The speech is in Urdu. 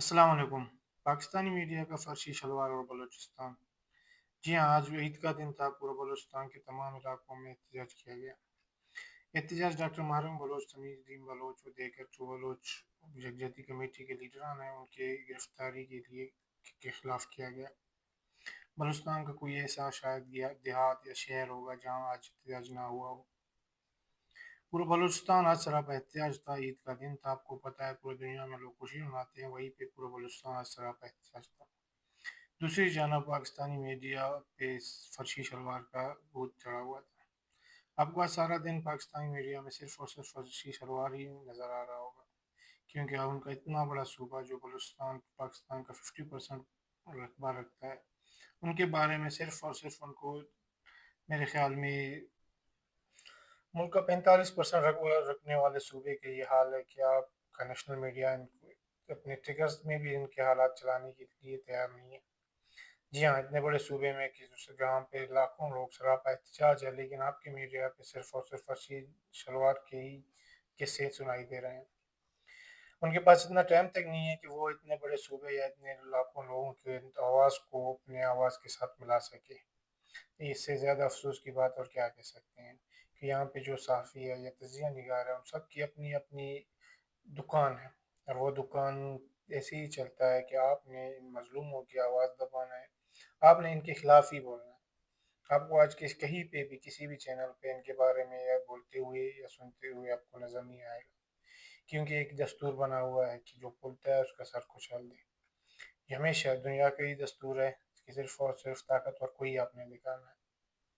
السلام علیکم۔ پاکستانی میڈیا کا فرشی شلوار اور بلوچستان۔ جی ہاں، آج عید کا دن تھا۔ پورے بلوچستان کے تمام علاقوں میں احتجاج کیا گیا۔ احتجاج ڈاکٹر محرم بلوچ، تمیز الدین بلوچ و دیگر جو بلوچ یکجہتی کمیٹی کے لیڈران ہیں ان کے گرفتاری کے خلاف کیا گیا۔ بلوچستان کا کوئی ایسا شاید دیہات یا شہر ہوگا جہاں آج احتجاج نہ ہوا ہو۔ پورا بلوچستان آج سراپا احتجاج تھا۔ عید کا دن تھا، آپ کو پتہ ہے پورے دنیا میں لوگ خوشی مناتے ہیں، وہیں پہ پورا بلوچستان آج سراپا احتجاج تھا۔ دوسری جانب پاکستانی میڈیا پہ فرشی شلوار کا بھوت چڑھا ہوا تھا۔ آپ کو آج سارا دن پاکستانی میڈیا میں صرف اور صرف فرشی شلوار ہی نظر آ رہا ہوگا، کیونکہ ان کا اتنا بڑا صوبہ جو بلوچستان پاکستان کا 50% رقبہ رکھتا ہے، ان کے بارے میں صرف اور صرف ان کو میرے خیال میں ملک کا 45% رقبہ رکھنے والے صوبے کا یہ حال ہے کہ آپ کا نیشنل میڈیا ان کو اپنے ٹرگرز میں بھی ان کے حالات چلانے کے لیے تیار نہیں ہے۔ جی ہاں، اتنے بڑے صوبے میں کہ جہاں پہ لاکھوں لوگ سراپا احتجاج ہے، لیکن آپ کے میڈیا پہ صرف اور صرف فرشی شلوار کے ہی قصے سنائی دے رہے ہیں۔ ان کے پاس اتنا ٹائم تک نہیں ہے کہ وہ اتنے بڑے صوبے یا اتنے لاکھوں لوگوں کے آواز کو اپنے آواز کے ساتھ ملا سکے۔ اس سے زیادہ افسوس کی بات اور کیا کہہ سکتے ہیں کہ یہاں پہ جو صحافی ہے یا تجزیہ نگار ہے، ان سب کی اپنی اپنی دکان ہے، اور وہ دکان ایسے ہی چلتا ہے کہ آپ نے ان مظلوموں کی آواز دبانا ہے، آپ نے ان کے خلاف ہی بولنا ہے۔ آپ کو آج کہیں پہ بھی کسی بھی چینل پہ ان کے بارے میں یا بولتے ہوئے یا سنتے ہوئے آپ کو نظر نہیں آئے گا، کیونکہ ایک دستور بنا ہوا ہے کہ جو بولتا ہے اس کا سر کچل دے۔ یہ ہمیشہ دنیا کا ہی دستور ہے کہ صرف اور صرف طاقتور کوئی آپ نے دکھانا ہے۔